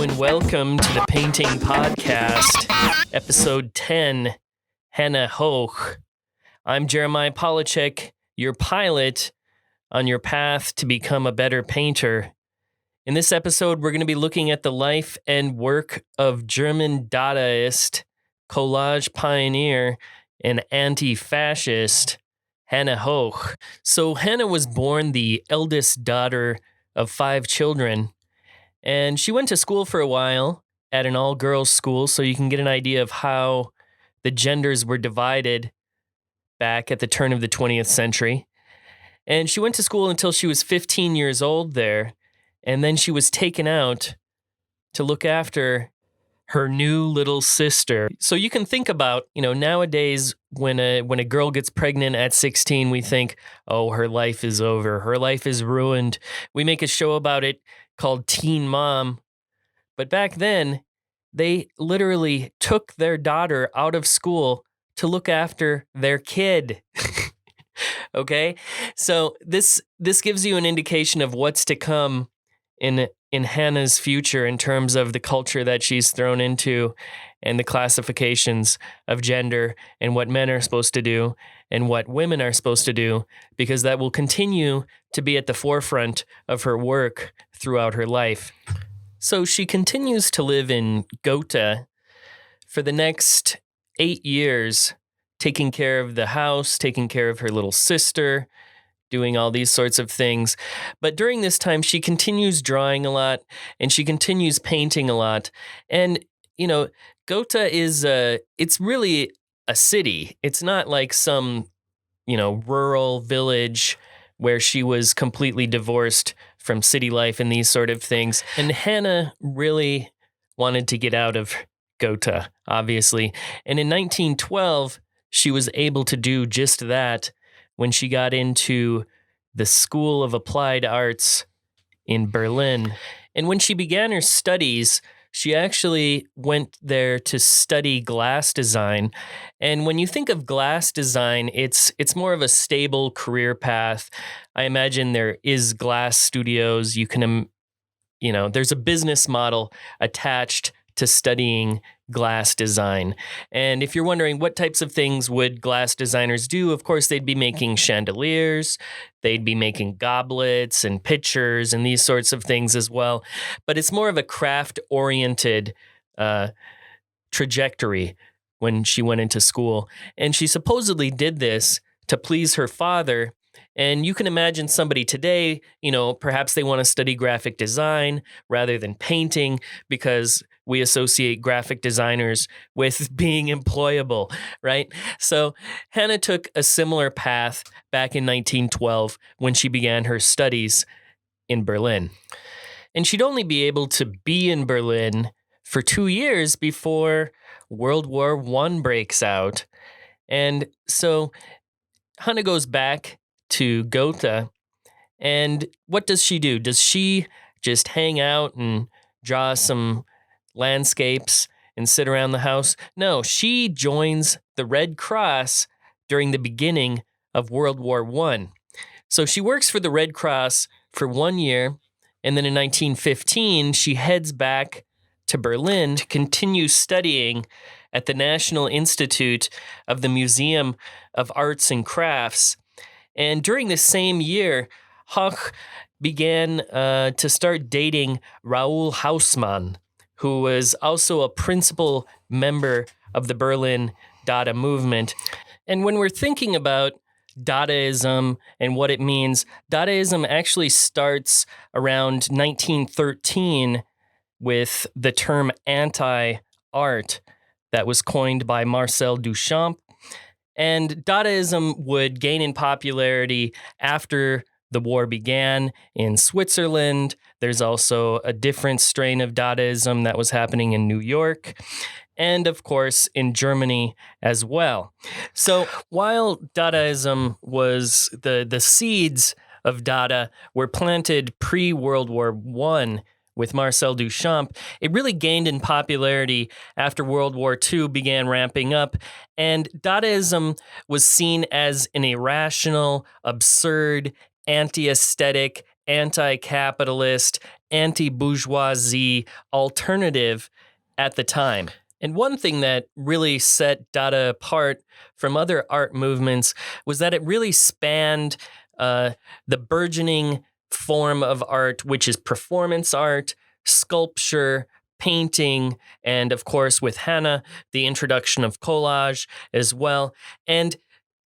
and welcome to the Painting Podcast, Episode 10, Höch. I'm Jeremiah Polachek, your pilot on your path to become a better painter. In this episode, we're going to be looking at the life and work of German Dadaist, collage pioneer, and anti-fascist Höch. So Hannah was born the eldest daughter of 5 children, and she went to school for a while at an all-girls school, so you can get an idea of how the genders were divided back at the turn of the 20th century. And she went to school until she was 15 years old there, and then she was taken out to look after her new little sister. So you can think about, nowadays when a girl gets pregnant at 16, we think, oh, her life is over. Her life is ruined. We make a show about it called Teen Mom. But back then, they literally took their daughter out of school to look after their kid. Okay? So this gives you an indication of what's to come in Hannah's future in terms of the culture that she's thrown into and the classifications of gender and what men are supposed to do and what women are supposed to do, because that will continue to be at the forefront of her work throughout her life. So she continues to live in Gotha for the next 8 years, taking care of the house, taking care of her little sister, doing all these sorts of things. But during this time, she continues drawing a lot and she continues painting a lot. And, Gotha is it's really a city. It's not like some, rural village where she was completely divorced from city life and these sort of things. And Hannah really wanted to get out of Gotha, obviously. And in 1912, she was able to do just that when she got into the School of Applied Arts in Berlin. And when she began her studies, she actually went there to study glass design. And when you think of glass design, it's more of a stable career path. I imagine there is glass studios. You can, there's a business model attached to studying glass design. And if you're wondering what types of things would glass designers do, of course, they'd be making chandeliers, they'd be making goblets and pitchers and these sorts of things as well. But it's more of a craft-oriented trajectory when she went into school. And she supposedly did this to please her father. And you can imagine somebody today, perhaps they want to study graphic design rather than painting because we associate graphic designers with being employable, right? So Hannah took a similar path back in 1912 when she began her studies in Berlin. And she'd only be able to be in Berlin for 2 years before World War I breaks out. And so Hannah goes back to Gotha, and what does she do? Does she just hang out and draw some landscapes and sit around the house? No, she joins the Red Cross during the beginning of World War I. So she works for the Red Cross for 1 year, and then in 1915, she heads back to Berlin to continue studying at the National Institute of the Museum of Arts and Crafts. And during the same year, Höch began to start dating Raoul Hausmann, who was also a principal member of the Berlin Dada movement. And when we're thinking about Dadaism and what it means, Dadaism actually starts around 1913 with the term anti-art that was coined by Marcel Duchamp. And Dadaism would gain in popularity after the war began in Switzerland. There's also a different strain of Dadaism that was happening in New York, and of course in Germany as well. So while Dadaism was the seeds of Dada were planted pre-World War I with Marcel Duchamp, it really gained in popularity after World War II began ramping up, and Dadaism was seen as an irrational, absurd, anti-aesthetic, anti-capitalist, anti-bourgeoisie alternative at the time. And one thing that really set Dada apart from other art movements was that it really spanned the burgeoning form of art, which is performance art, sculpture, painting, and of course with Hannah, the introduction of collage as well. And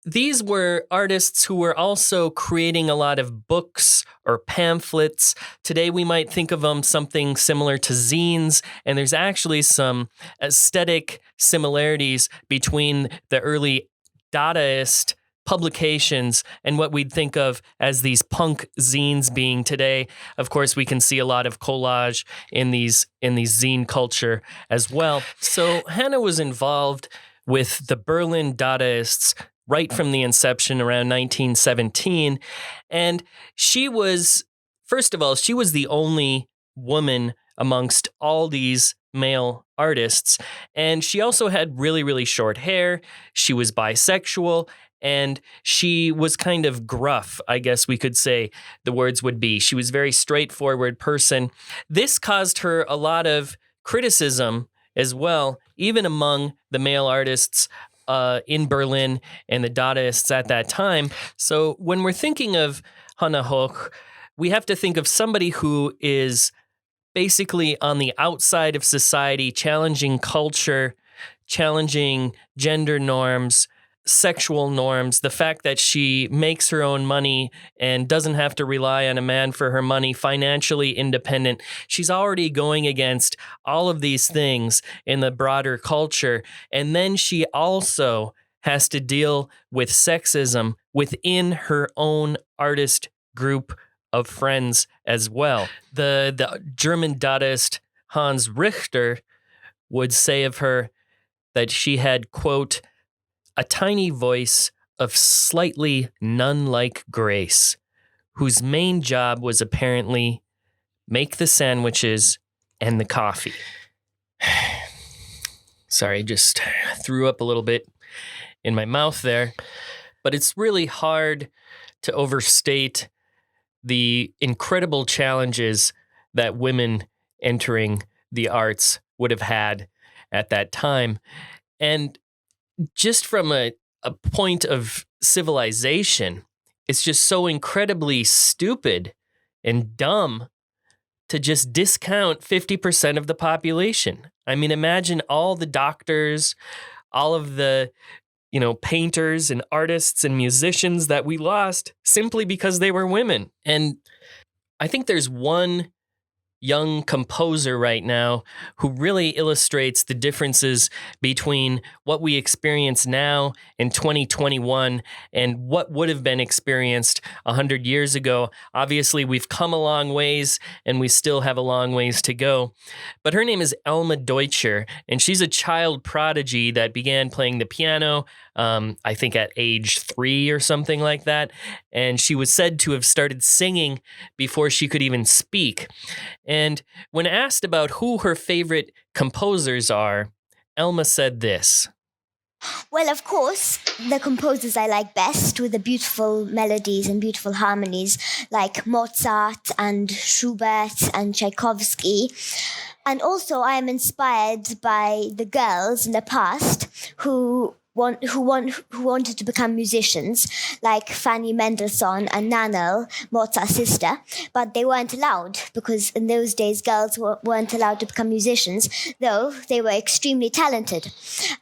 these were artists who were also creating a lot of books or pamphlets. Today we might think of them something similar to zines, and there's actually some aesthetic similarities between the early Dadaist publications and what we'd think of as these punk zines being today. Of course, we can see a lot of collage in these zine culture as well. So Hannah was involved with the Berlin Dadaists right from the inception around 1917. And she was, first of all, she was the only woman amongst all these male artists. And she also had really, really short hair. She was bisexual. And she was kind of gruff, I guess we could say the words would be. She was a very straightforward person. This caused her a lot of criticism as well, even among the male artists in Berlin and the Dadaists at that time. So when we're thinking of Hannah Höch, we have to think of somebody who is basically on the outside of society, challenging culture, challenging gender norms, sexual norms, the fact that she makes her own money and doesn't have to rely on a man for her money, financially independent. She's already going against all of these things in the broader culture. And then she also has to deal with sexism within her own artist group of friends as well. The German Dadaist Hans Richter would say of her that she had, quote, a tiny voice of slightly nun-like grace, whose main job was apparently make the sandwiches and the coffee. Sorry, just threw up a little bit in my mouth there. But it's really hard to overstate the incredible challenges that women entering the arts would have had at that time. And just from a point of civilization, it's just so incredibly stupid and dumb to just discount 50% of the population. I mean, imagine all the doctors, all of the, painters and artists and musicians that we lost simply because they were women. And I think there's one young composer right now who really illustrates the differences between what we experience now in 2021 and what would have been experienced 100 years ago. Obviously, we've come a long ways and we still have a long ways to go. But her name is Elma Deutscher, and she's a child prodigy that began playing the piano, I think at age 3 or something like that. And she was said to have started singing before she could even speak. And when asked about who her favorite composers are, Elma said this. Well, of course, the composers I like best with the beautiful melodies and beautiful harmonies, like Mozart and Schubert and Tchaikovsky. And also I am inspired by the girls in the past who wanted to become musicians, like Fanny Mendelssohn and Nannerl, Mozart's sister, but they weren't allowed because in those days girls weren't allowed to become musicians, though they were extremely talented.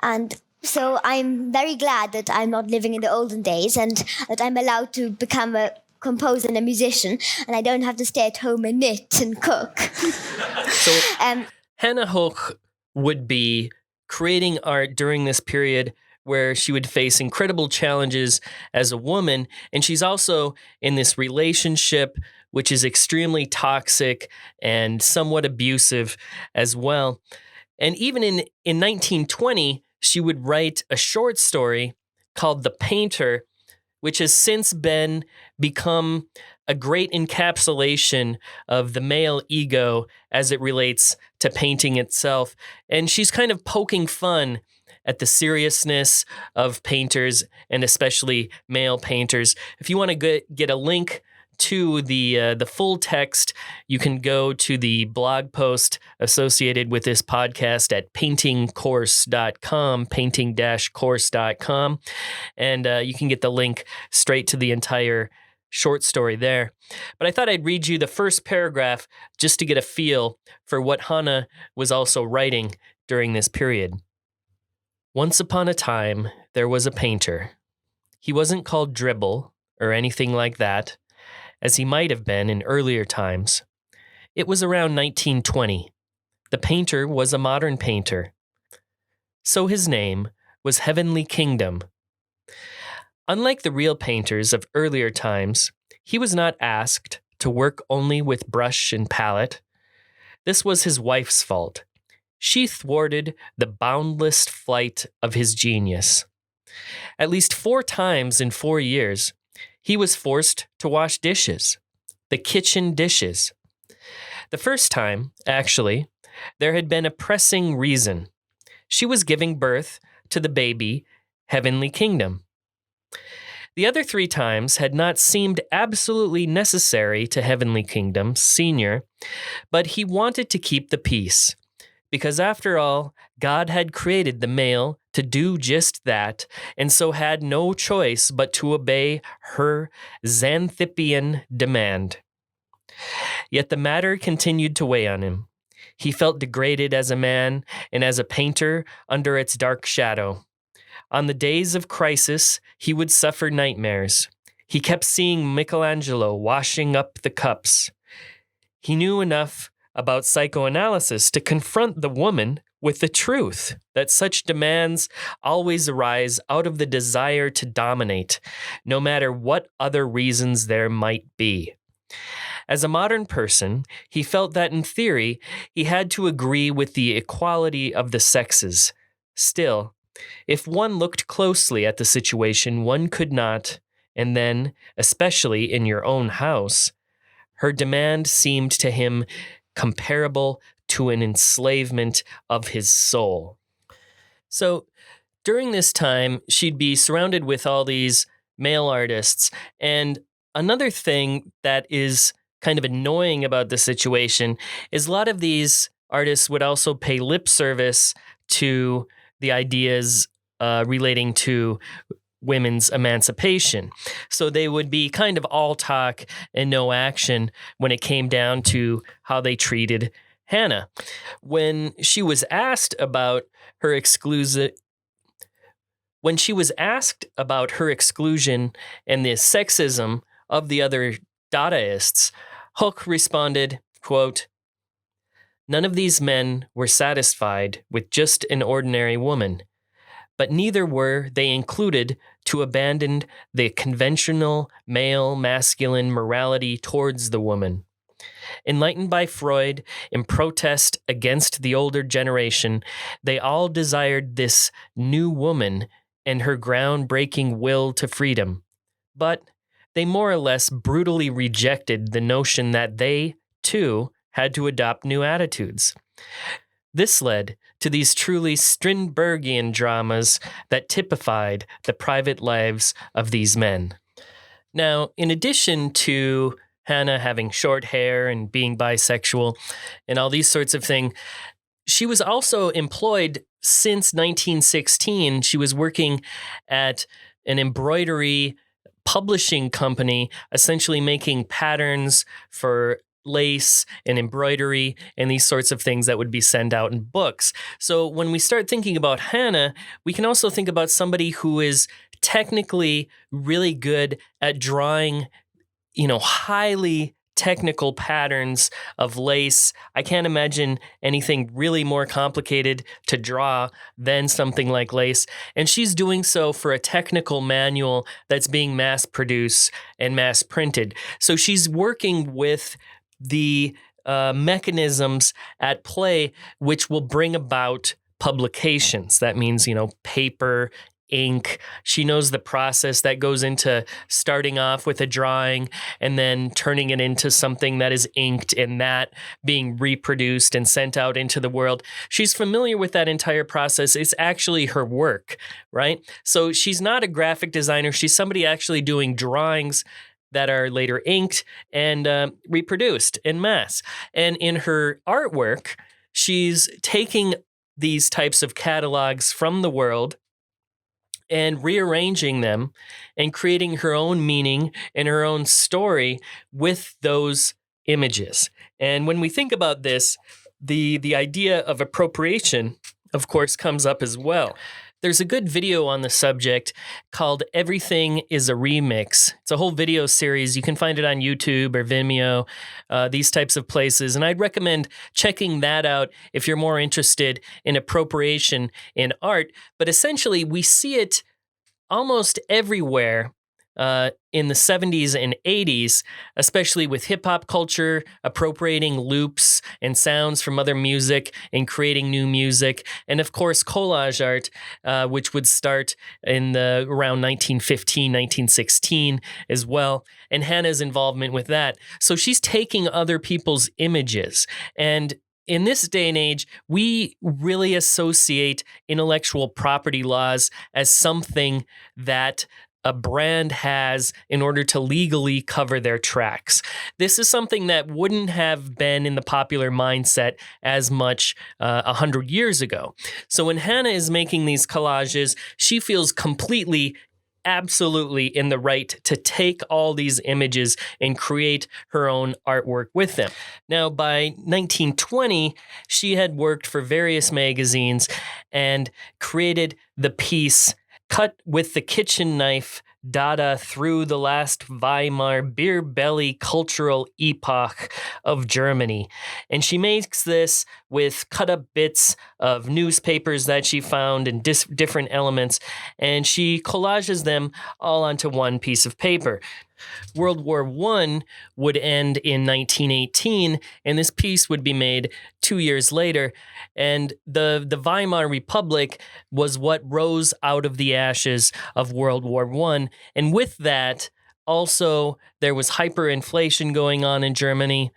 And so I'm very glad that I'm not living in the olden days and that I'm allowed to become a composer and a musician, and I don't have to stay at home and knit and cook. So Hannah Höch would be creating art during this period where she would face incredible challenges as a woman. And she's also in this relationship, which is extremely toxic and somewhat abusive as well. And even in 1920, she would write a short story called The Painter, which has since become a great encapsulation of the male ego as it relates to painting itself. And she's kind of poking fun at the seriousness of painters and especially male painters. If you want to get a link to the full text, you can go to the blog post associated with this podcast at paintingcourse.com, painting-course.com, and you can get the link straight to the entire short story there. But I thought I'd read you the first paragraph just to get a feel for what Hannah was also writing during this period. Once upon a time, there was a painter. He wasn't called Dribble or anything like that, as he might have been in earlier times. It was around 1920. The painter was a modern painter. So his name was Heavenly Kingdom. Unlike the real painters of earlier times, he was not asked to work only with brush and palette. This was his wife's fault. She thwarted the boundless flight of his genius. At least 4 times in 4 years, he was forced to wash dishes, the kitchen dishes. The first time, actually, there had been a pressing reason. She was giving birth to the baby, Heavenly Kingdom. The other 3 times had not seemed absolutely necessary to Heavenly Kingdom, Sr., but he wanted to keep the peace. Because after all, God had created the male to do just that, and so had no choice but to obey her Xanthippian demand. Yet the matter continued to weigh on him. He felt degraded as a man and as a painter under its dark shadow. On the days of crisis, he would suffer nightmares. He kept seeing Michelangelo washing up the cups. He knew enough about psychoanalysis to confront the woman with the truth that such demands always arise out of the desire to dominate, no matter what other reasons there might be. As a modern person, he felt that in theory, he had to agree with the equality of the sexes. Still, if one looked closely at the situation, one could not, and then, especially in your own house, her demand seemed to him comparable to an enslavement of his soul. So during this time, she'd be surrounded with all these male artists. And another thing that is kind of annoying about the situation is a lot of these artists would also pay lip service to the ideas relating to women's emancipation. So they would be kind of all talk and no action when it came down to how they treated Hannah. When she was asked about her exclusion and the sexism of the other Dadaists, Höch responded, quote, "None of these men were satisfied with just an ordinary woman, but neither were they included to abandon the conventional male-masculine morality towards the woman. Enlightened by Freud in protest against the older generation, they all desired this new woman and her groundbreaking will to freedom. But they more or less brutally rejected the notion that they, too, had to adopt new attitudes. This led to these truly Strindbergian dramas that typified the private lives of these men." Now, in addition to Hannah having short hair and being bisexual and all these sorts of things, she was also employed since 1916. She was working at an embroidery publishing company, essentially making patterns for lace and embroidery and these sorts of things that would be sent out in books. So when we start thinking about Hannah, we can also think about somebody who is technically really good at drawing, highly technical patterns of lace. I can't imagine anything really more complicated to draw than something like lace. And she's doing so for a technical manual that's being mass produced and mass printed. So she's working with the mechanisms at play, which will bring about publications. That means, paper, ink. She knows the process that goes into starting off with a drawing and then turning it into something that is inked and that being reproduced and sent out into the world. She's familiar with that entire process. It's actually her work, right? So she's not a graphic designer. She's somebody actually doing drawings that are later inked and reproduced en masse. And in her artwork, she's taking these types of catalogs from the world and rearranging them and creating her own meaning and her own story with those images. And when we think about this, the idea of appropriation, of course, comes up as well. There's a good video on the subject called Everything is a Remix. It's a whole video series. You can find it on YouTube or Vimeo, these types of places. And I'd recommend checking that out if you're more interested in appropriation in art. But essentially, we see it almost everywhere in the 70s and 80s, especially with hip-hop culture, appropriating loops and sounds from other music and creating new music. And of course, collage art, which would start in around 1915, 1916 as well. And Hannah's involvement with that. So she's taking other people's images. And in this day and age, we really associate intellectual property laws as something that a brand has in order to legally cover their tracks. This is something that wouldn't have been in the popular mindset as much 100 years ago. So when Hannah is making these collages, she feels completely, absolutely in the right to take all these images and create her own artwork with them. Now, by 1920, she had worked for various magazines and created the piece Cut with the Kitchen Knife, Dada through the last Weimar beer belly cultural epoch of Germany. And she makes this with cut up bits of newspapers that she found and different elements, and she collages them all onto one piece of paper. World War I would end in 1918, and this piece would be made 2 years later. And the Weimar Republic was what rose out of the ashes of World War I. And with that, also, there was hyperinflation going on in Germany,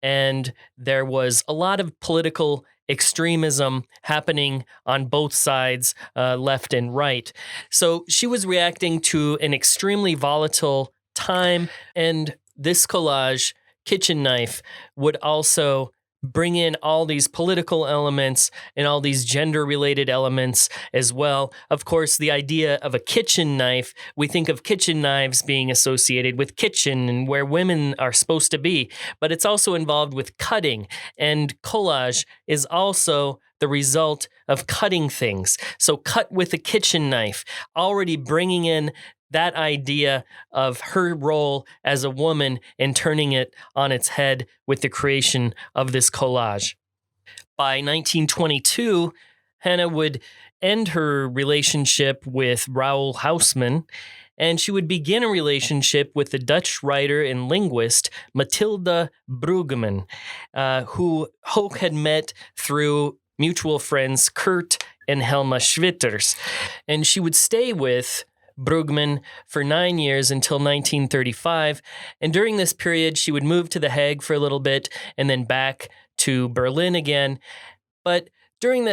and there was a lot of political extremism happening on both sides, left and right. So she was reacting to an extremely volatile time, and this collage, Kitchen Knife, would also bring in all these political elements and all these gender-related elements as well. Of course, the idea of a kitchen knife, we think of kitchen knives being associated with kitchen and where women are supposed to be, but it's also involved with cutting, and collage is also the result of cutting things. So cut with a kitchen knife, already bringing in that idea of her role as a woman and turning it on its head with the creation of this collage. By 1922, Hannah would end her relationship with Raoul Hausmann, and she would begin a relationship with the Dutch writer and linguist Mathilde Bruggeman, who Höch had met through mutual friends Kurt and Helma Schwitters. And she would stay with Bruggeman for 9 years until 1935. And during this period, she would move to The Hague for a little bit and then back to Berlin again. But during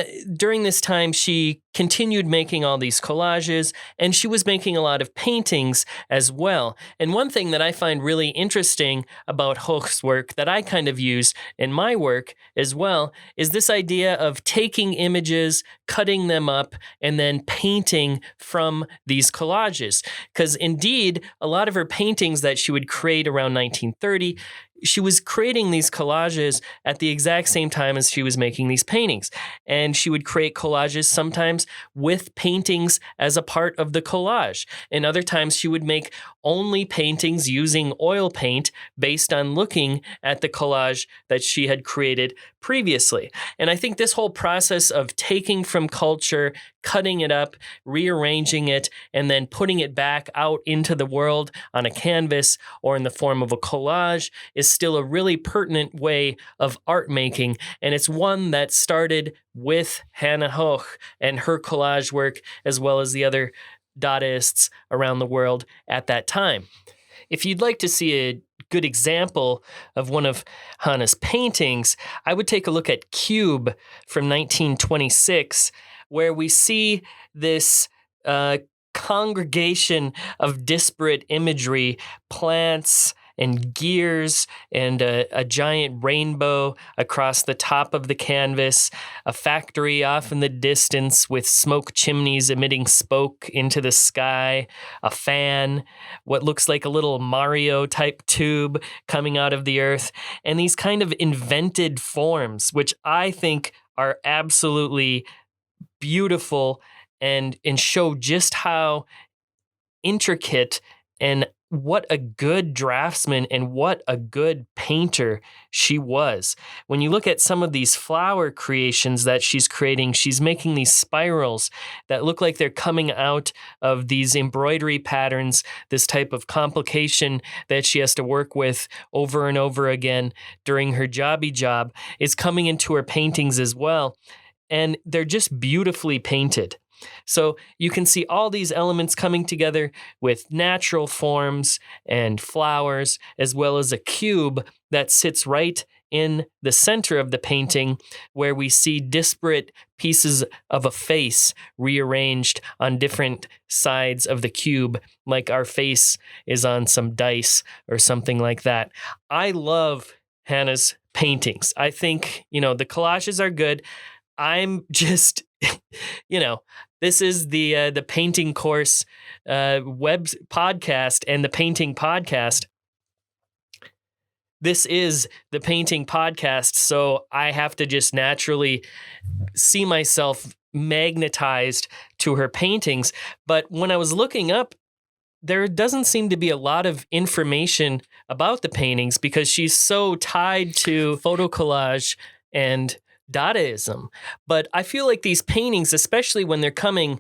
this time, she continued making all these collages, and she was making a lot of paintings as well. And one thing that I find really interesting about Höch's work that I kind of use in my work as well is this idea of taking images, cutting them up, and then painting from these collages. Because indeed, a lot of her paintings that she would create around 1930, she was creating these collages at the exact same time as she was making these paintings. And she would create collages sometimes with paintings as a part of the collage. And other times she would make only paintings using oil paint based on looking at the collage that she had created previously. And I think this whole process of taking from culture, cutting it up, rearranging it, and then putting it back out into the world on a canvas or in the form of a collage is still a really pertinent way of art making. And it's one that started with Hannah Höch and her collage work, as well as the other Dadaists around the world at that time. If you'd like to see a good example of one of Hannah's paintings, I would take a look at Cube from 1926, where we see this congregation of disparate imagery, plants and gears and a giant rainbow across the top of the canvas, a factory off in the distance with smoke chimneys emitting smoke into the sky, a fan, what looks like a little Mario type tube coming out of the earth, and these kind of invented forms, which I think are absolutely beautiful and show just how intricate and what a good draftsman and what a good painter she was. When you look at some of these flower creations that she's creating, she's making these spirals that look like they're coming out of these embroidery patterns, this type of complication that she has to work with over and over again during her jobby job is coming into her paintings as well. And they're just beautifully painted. So you can see all these elements coming together with natural forms and flowers, as well as a cube that sits right in the center of the painting, where we see disparate pieces of a face rearranged on different sides of the cube, like our face is on some dice or something like that. I love Hannah's paintings. I think, the collages are good. I'm just, this is the painting course web podcast and the painting podcast. This is the painting podcast, so I have to just naturally see myself magnetized to her paintings. But when I was looking up, there doesn't seem to be a lot of information about the paintings because she's so tied to photo collage and Dadaism. But I feel like these paintings, especially when they're comes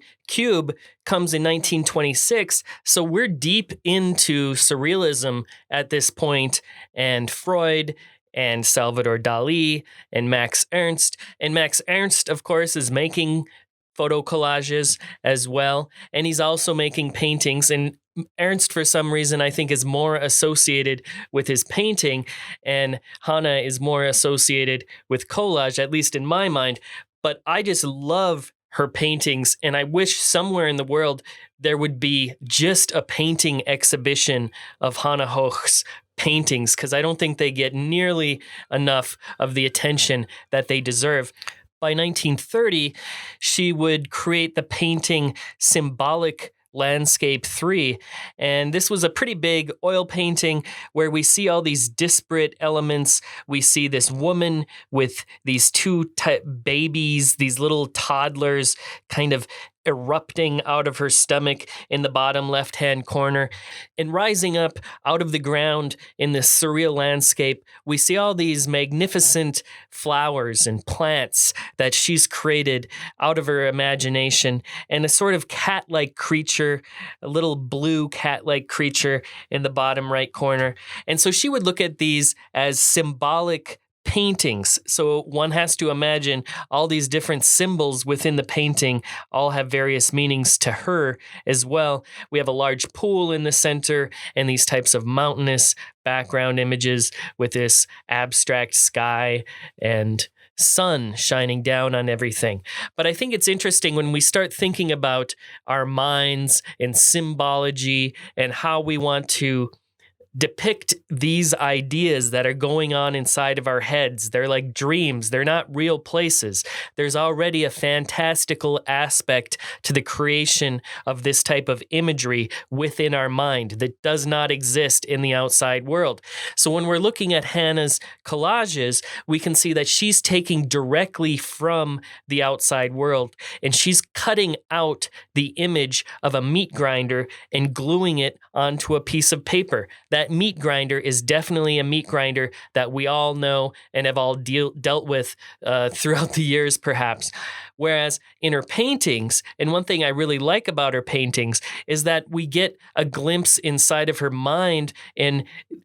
in 1926, so we're deep into surrealism at this point, and Freud and Salvador Dali and Max Ernst. And Max Ernst, of course, is making photo collages as well, and he's also making paintings. And Ernst, for some reason, I think is more associated with his painting, and Hannah is more associated with collage, at least in my mind. But I just love her paintings, and I wish somewhere in the world there would be just a painting exhibition of Hannah Höch's paintings, because I don't think they get nearly enough of the attention that they deserve. By 1930, she would create the painting Symbolic Landscape 3. And this was a pretty big oil painting where we see all these disparate elements. We see this woman with these two babies, these little toddlers kind of erupting out of her stomach in the bottom left-hand corner. And rising up out of the ground in this surreal landscape, we see all these magnificent flowers and plants that she's created out of her imagination, and a sort of cat-like creature, a little blue cat-like creature in the bottom right corner. And so she would look at these as symbolic paintings. So one has to imagine all these different symbols within the painting all have various meanings to her as well. We have a large pool in the center and these types of mountainous background images with this abstract sky and sun shining down on everything. But I think it's interesting when we start thinking about our minds and symbology and how we want to depict these ideas that are going on inside of our heads. They're like dreams. They're not real places. There's already a fantastical aspect to the creation of this type of imagery within our mind that does not exist in the outside world. So when we're looking at Hannah's collages, we can see that she's taking directly from the outside world, and she's cutting out the image of a meat grinder and gluing it onto a piece of paper. That meat grinder is definitely a meat grinder that we all know and have all dealt with throughout the years, perhaps. Whereas in her paintings, and one thing I really like about her paintings is that we get a glimpse inside of her mind and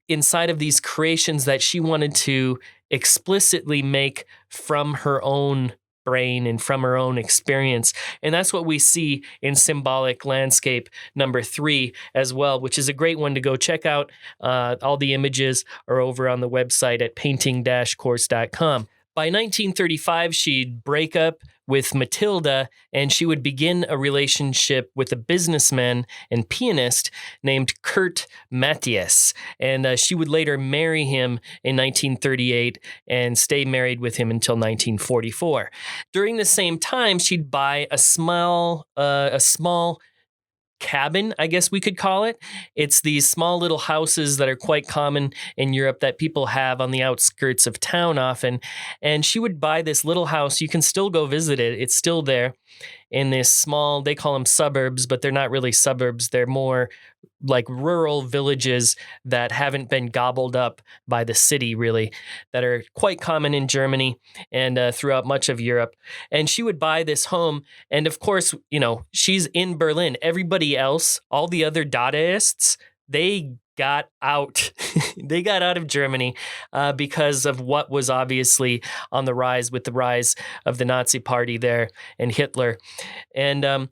inside of these creations that she wanted to explicitly make from her own brain and from her own experience. And that's what we see in Symbolic Landscape number 3 as well, which is a great one to go check out. All the images are over on the website at painting-course.com. By 1935, she'd break up with Matilda, and she would begin a relationship with a businessman and pianist named Kurt Matthias. And she would later marry him in 1938 and stay married with him until 1944. During the same time, she'd buy a small cabin, I guess we could call it. It's these small little houses that are quite common in Europe that people have on the outskirts of town often. And she would buy this little house. You can still go visit it. It's still there in this small, they call them suburbs, but they're not really suburbs. They're more like rural villages that haven't been gobbled up by the city, really, that are quite common in Germany and throughout much of Europe. And she would buy this home. And of course, she's in Berlin. Everybody else, all the other Dadaists, they got out. They got out of Germany because of what was obviously on the rise with the rise of the Nazi Party there and Hitler. And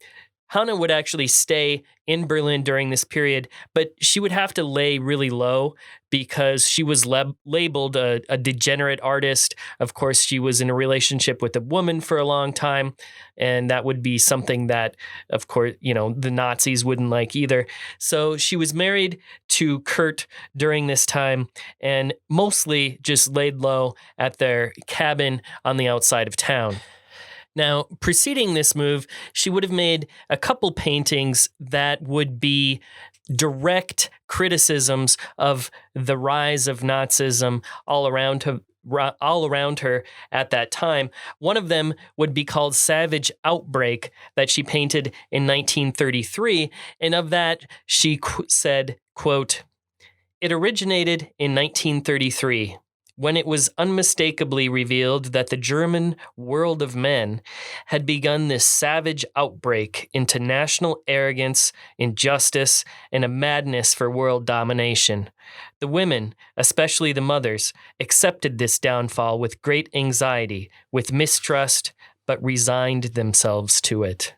Hannah would actually stay in Berlin during this period, but she would have to lay really low because she was labeled a degenerate artist. Of course, she was in a relationship with a woman for a long time, and that would be something that, of course, the Nazis wouldn't like either. So she was married to Kurt during this time and mostly just laid low at their cabin on the outside of town. Now, preceding this move, she would have made a couple paintings that would be direct criticisms of the rise of Nazism all around her at that time. One of them would be called Savage Outbreak, that she painted in 1933, and of that she said, quote, "It originated in 1933. When it was unmistakably revealed that the German world of men had begun this savage outbreak into national arrogance, injustice, and a madness for world domination. The women, especially the mothers, accepted this downfall with great anxiety, with mistrust, but resigned themselves to it."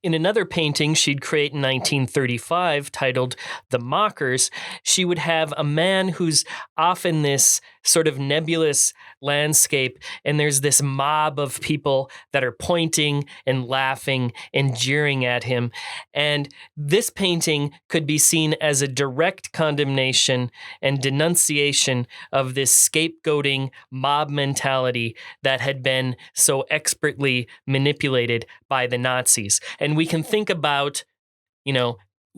In another painting she'd create in 1935 titled The Mockers, she would have a man who's off in this sort of nebulous landscape, and there's this mob of people that are pointing and laughing and jeering at him. And this painting could be seen as a direct condemnation and denunciation of this scapegoating mob mentality that had been so expertly manipulated by the Nazis. And we can think about,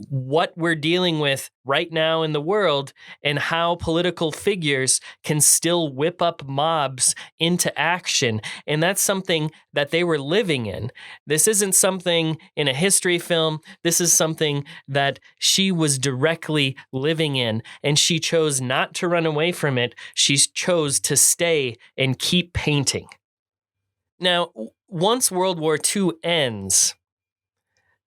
what we're dealing with right now in the world and how political figures can still whip up mobs into action. And that's something that they were living in. This isn't something in a history film. This is something that she was directly living in, and she chose not to run away from it. She chose to stay and keep painting. Now, once World War II ends,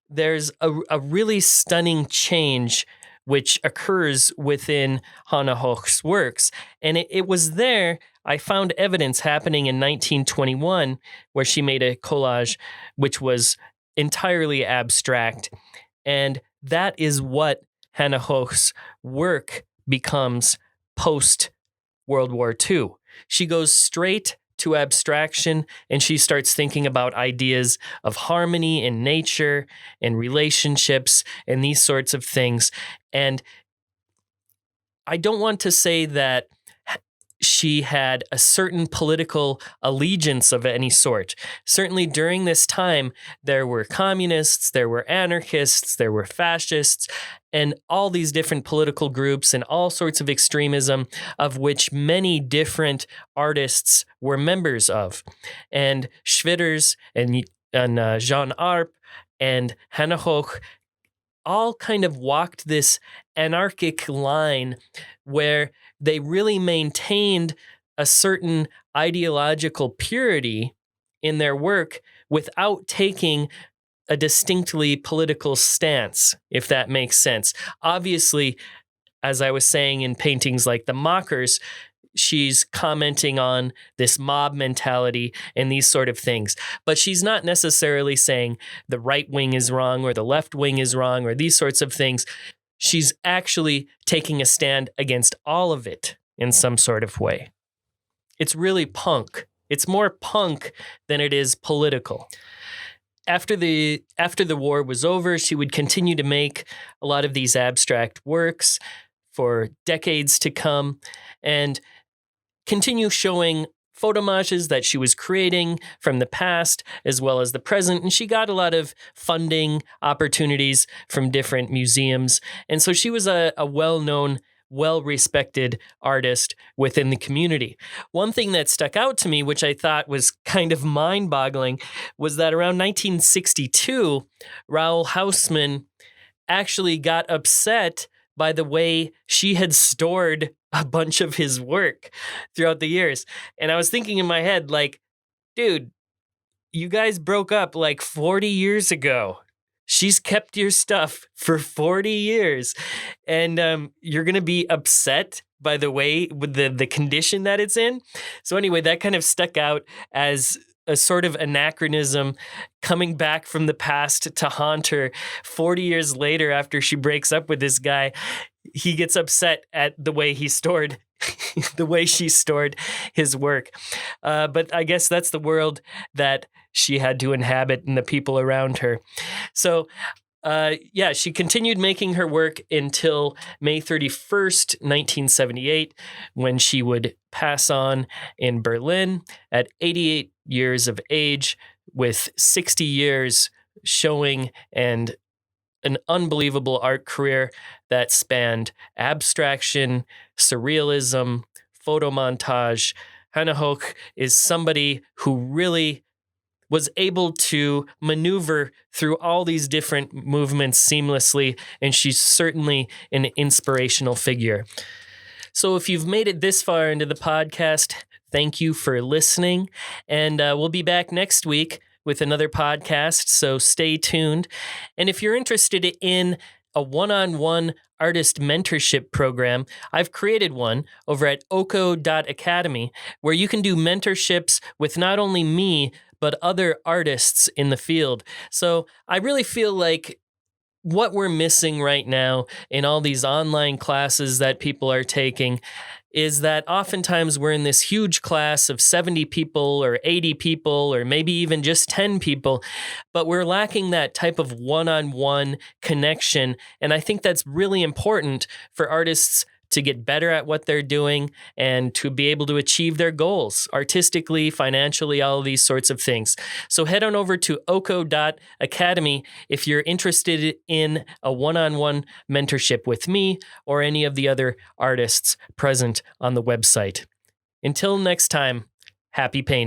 there's a really stunning change which occurs within Hannah Höch's works. And it was there I found evidence happening in 1921 where she made a collage which was entirely abstract. And that is what Hannah Höch's work becomes post-World War II. She goes straight to abstraction, and she starts thinking about ideas of harmony in nature and relationships and these sorts of things. And I don't want to say that she had a certain political allegiance of any sort. Certainly during this time, there were communists, there were anarchists, there were fascists, and all these different political groups and all sorts of extremism of which many different artists were members of. And Schwitters and Jean Arp and Hannah Höch all kind of walked this anarchic line where they really maintained a certain ideological purity in their work without taking a distinctly political stance, if that makes sense. Obviously, as I was saying in paintings like The Mockers, she's commenting on this mob mentality and these sort of things. But she's not necessarily saying the right wing is wrong or the left wing is wrong or these sorts of things. She's actually taking a stand against all of it in some sort of way. It's really punk. It's more punk than it is political. After the war was over, she would continue to make a lot of these abstract works for decades to come and continue showing photomontages that she was creating from the past as well as the present. And she got a lot of funding opportunities from different museums. And so she was a well-known, well-respected artist within the community. One thing that stuck out to me, which I thought was kind of mind-boggling, was that around 1962, Raoul Haussmann actually got upset by the way she had stored a bunch of his work throughout the years. And I was thinking in my head, like, dude, you guys broke up like 40 years ago. She's kept your stuff for 40 years. And you're going to be upset by the way, with the condition that it's in. So anyway, that kind of stuck out as a sort of anachronism coming back from the past to haunt her 40 years later after she breaks up with this guy. He gets upset at the way he stored, the way she stored his work. But I guess that's the world that she had to inhabit and the people around her. So she continued making her work until May 31st, 1978, when she would pass on in Berlin at 88 years of age, with 60 years showing and an unbelievable art career that spanned abstraction, surrealism, photomontage. Hannah Höch is somebody who really was able to maneuver through all these different movements seamlessly, and she's certainly an inspirational figure. So if you've made it this far into the podcast, thank you for listening, and we'll be back next week with another podcast, so stay tuned. And if you're interested in a one-on-one artist mentorship program, I've created one over at oko.academy, where you can do mentorships with not only me, but other artists in the field. So I really feel like what we're missing right now in all these online classes that people are taking is that oftentimes we're in this huge class of 70 people or 80 people or maybe even just 10 people, but we're lacking that type of one-on-one connection. And I think that's really important for artists to get better at what they're doing and to be able to achieve their goals artistically, financially, all of these sorts of things. So head on over to oko.academy if you're interested in a one-on-one mentorship with me or any of the other artists present on the website. Until next time, happy painting.